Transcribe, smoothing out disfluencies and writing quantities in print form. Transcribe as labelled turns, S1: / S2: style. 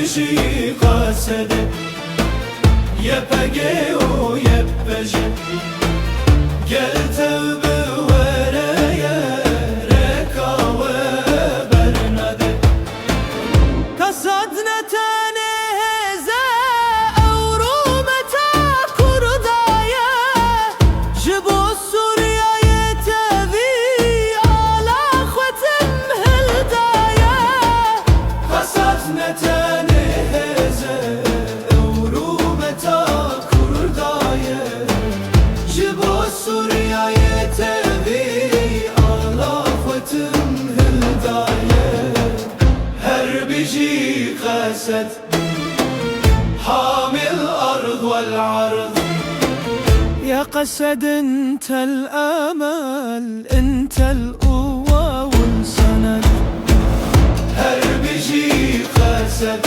S1: بشي قاسده يبقى ويبجي قلت بورايا ركا وبرنده قصدنا تاني هزا أورومتا كردايا جبو سوريا يتذي على ختم هلدايا قصدنا تاني هزا أورومتا كردايا جبو سوريا يتذي على ختم هلدايا هر بيجي قاسد حامي الأرض والعرض يا قسد انت الامل انت القوة والسند هر بيجي قاسد